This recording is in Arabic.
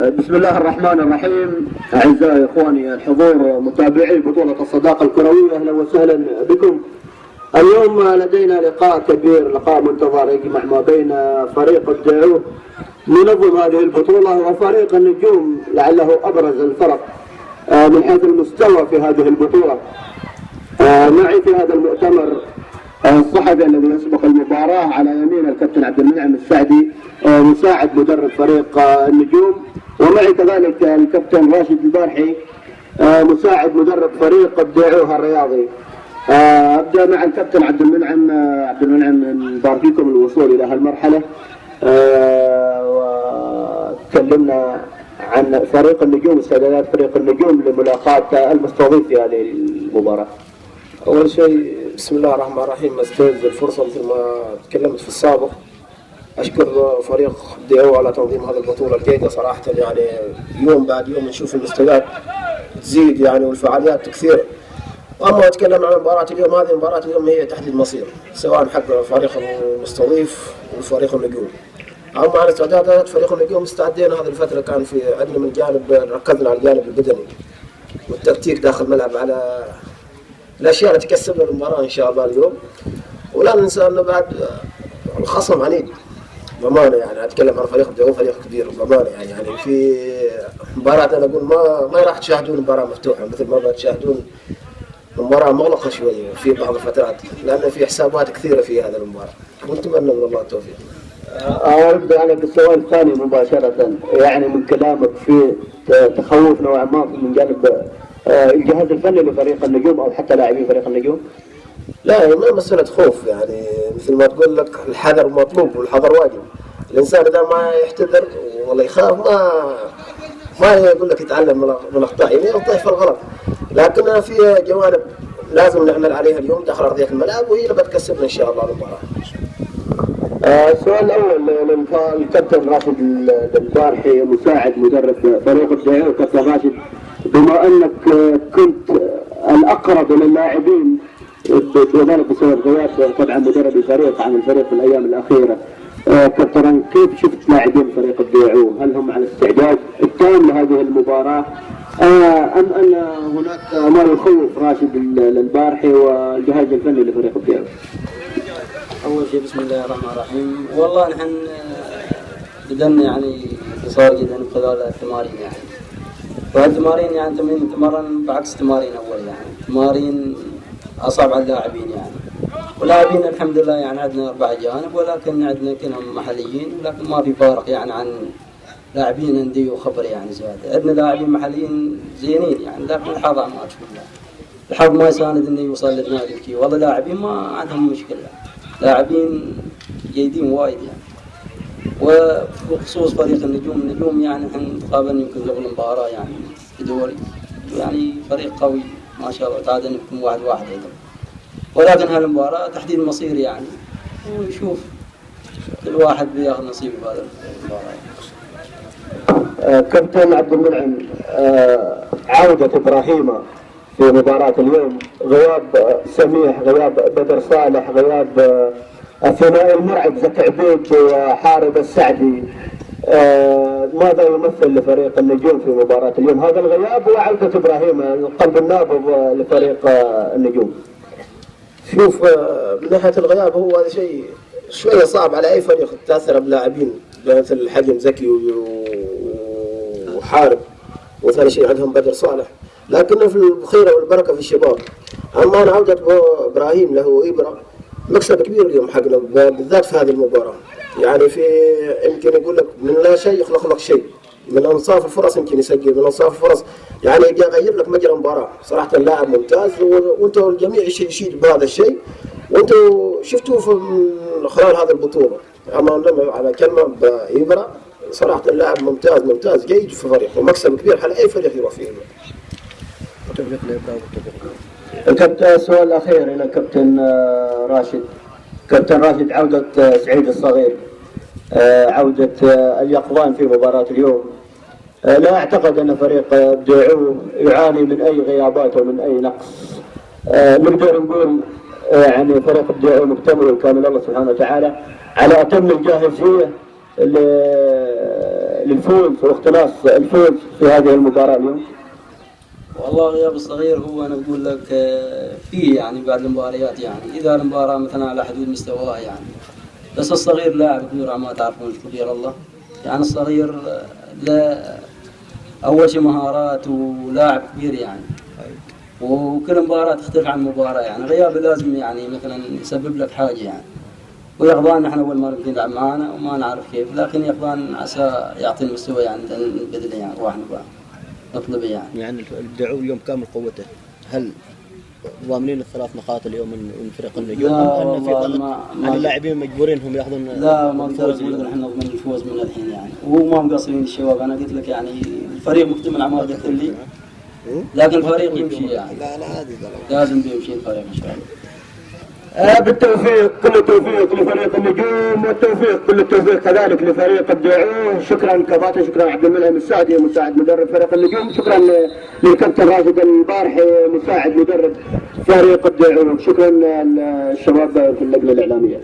بسم الله الرحمن الرحيم. أعزائي إخواني الحضور متابعي بطولة الصداقة الكروية، أهلا وسهلا بكم. اليوم لدينا لقاء كبير، لقاء منتظر يجمع ما بين فريق الدعوه منظم هذه البطولة وفريق النجوم، لعله أبرز الفرق من حيث المستوى في هذه البطولة. معي في هذا المؤتمر الصحفي الذي يسبق المباراة، على يمين الكابتن عبد المنعم السعدي مساعد مدرب فريق النجوم، ومعي كذلك الكابتن راشد البارحي مساعد مدرب فريق الدعوه الرياضي. ابدا مع الكابتن عبد المنعم. عبد المنعم، نبارك لكم الوصول الى هالمرحله، وتكلمنا عن فريق النجوم، استعدادات فريق النجوم لملاقاة المستضيف في هذه المباراة. أول شيء بسم الله الرحمن الرحيم، استغل الفرصة مثل ما تكلمت في السابق أشكر فريق الدعوة على تنظيم هذه البطولة الجيدة صراحة. يعني يوم بعد يوم نشوف المستويات تزيد يعني والفعاليات كثير. وأما أتكلم عن مباراة اليوم، هذه مباراة اليوم هي تحديد مصير سواء حق فريق المستضيف وفريق النجوم. أما عن استعدادات فريق النجوم، استعدينا هذه الفترة كان في عندنا من جانب ركزنا على الجانب البدني والتكتيك داخل الملعب على الأشياء اللي تكسب لنا المباراة إن شاء الله اليوم. ولا ننسى أنه بعد الخصم عنيد بأمانة، يعني أتكلم عن فريق الدعوة فريق كبير بأمانة. يعني في مباراة أنا أقول ما راح تشاهدون مباراة مفتوحة مثل ما تشاهدون مباراة مغلقة شوية في بعض الفترات، لأن في حسابات كثيرة في هذا المباراة، ونتمنى من الله التوفيق. أبدأ أنا بالسؤال الثاني مباشرة. يعني من كلامك في تخوف نوعا ما من جانب الجهاز الفني لفريق النجوم أو حتى لاعبين فريق النجوم؟ لا، هي ما مسألة خوف، يعني مثل ما تقول لك الحذر مطلوب والحذر واجب. الإنسان إذا ما يحتذر ولا يخاف ما يقول لك يتعلم من أخطائه، يعني يخطئ في الغلط. لكن في جوانب لازم نعمل عليها اليوم داخل أرضية الملعب، وهي اللي بتكسبنا إن شاء الله المباراة. السؤال الأول للكابتن راشد البارحي مساعد مدرب فريق الدعوة. كابتن راشد، بما أنك كنت الأقرب للاعبين بذلك بسبب غياب طبعا مدرب الفريق عن الفريق في الأيام الأخيرة، كابتن كيف شفت لاعبين فريق الدعوة؟ هل هم على استعداد التام لهذه المباراة أم أن هناك ما يخوف راشد البارحي والجهاز الفني لفريق الدعوة؟ أول شيء بسم الله الرحمن الرحيم. والله نحن بدنا يعني قصار جدا خلال التمارين، يعني والتمارين يعني نتمرن بعكس تمارين أول، يعني تمارين أصعب على اللاعبين يعني. ولاعبين الحمد لله يعني عندنا 4 أجانب، ولكن عندنا كلهم محليين، ولكن ما في فارق يعني عن لاعبين أندية وخبر يعني زيادة. عندنا لاعبين محليين زينين يعني، لكن الحظ ما أشوف الله، الحظ ما يساند إنه يوصل للنادي الكي. والله لاعبين ما عندهم مشكلة، لاعبين جيدين وايد يعني. وبخصوص فريق النجوم يعني احنا تقابلنا يمكن قبل المباراة يعني في دوري، يعني فريق قوي ما شاء الله، تعادلنا يمكن 1-1 أيضا. ولكن هالمباراة تحديد مصير يعني، ونشوف كل واحد بياخذ نصيبه في هذا المباراة. كابتن عبد المنعم، عودة إبراهيم في مباراة اليوم، غياب سميح، غياب بدر صالح، غياب الثنائي المرعب زكي عبيد وحارب السعدي، ماذا يمثل لفريق النجوم في مباراة اليوم هذا الغياب وعودة إبراهيم القلب النابض لفريق النجوم؟ شوف، من ناحية الغياب هو هذا شيء شوية صعب على أي فريق تأثر بلاعبين مثل الحجم زكي وحارب، وثاني شيء عندهم بدر صالح، لكن في الخير والبركة في الشباب. أما أنا عودة إبراهيم له إبرة مكسب كبير اليوم حقنا، بالذات في هذه المباراة. يعني في يمكن يقول لك من لا شيء يخلق لك شيء، من أنصاف الفرص يمكن يسجل، من أنصاف الفرص يعني يجي يغير لك مجرى المباراة. صراحة اللاعب ممتاز، وأنتوا الجميع يشيد بهذا الشيء، وأنتوا شفتوه في خلال هذه البطولة. أما على كلمة بإبرة، صراحة اللاعب ممتاز جيد في فريقه، ومكسب كبير على أي فريق يروح فيه. كابتن، السؤال الأخير إلى كابتن راشد. كابتن راشد، عودة سعيد الصغير، عودة اليقظان في مباراة اليوم، لا أعتقد أن فريق الدعوة يعاني من أي غيابات ومن أي نقص. نقدر نقول يعني فريق الدعوة مكتمل وكامل الله سبحانه وتعالى على أتم الجاهزية للفوز واقتناص الفوز في هذه المباراة اليوم؟ والله غياب الصغير هو انا بقول لك فيه يعني بعد المباريات يعني اذا المباراه مثلا على حدود مستواها يعني. بس الصغير لاعب كبير ما تعرفون كبير الله. يعني الصغير لا اول شيء مهارات ولاعب كبير يعني. وكل مباراه تختلف عن مباراه يعني. غيابه لازم يعني مثلا يسبب لك حاجه يعني. ويقضان نحن اول مره بنلعب معانا وما نعرف كيف، لكن يقضان عسى يعطي المستوى يعني نبذله يعني واحد نطلبه يعني. يعني الدعو اليوم كامل قوته، هل ضامنين الثلاث نقاط اليوم من فريق النجوم؟ لا أن في ضغط على اللاعبين مجبورين هم ياخذون لا ما نقدر نقول احنا نضمن الفوز من الحين يعني. وما مقصرين الشباب، انا قلت لك يعني الفريق مكتمل على ما قلت لي، لكن الفريق يمشي يعني. لازم بيمشي الفريق ان شاء الله. بالتوفيق، كل التوفيق لفريق النجوم، والتوفيق كل التوفيق كذلك لفريق الدعوه. شكرا كباتن، شكرا عبد المنعم السعدي مساعد مدرب فريق النجوم، شكرا للكابتن راشد البارحي مساعد مدرب فريق الدعوه، شكرا للشباب في اللجنه الاعلاميه.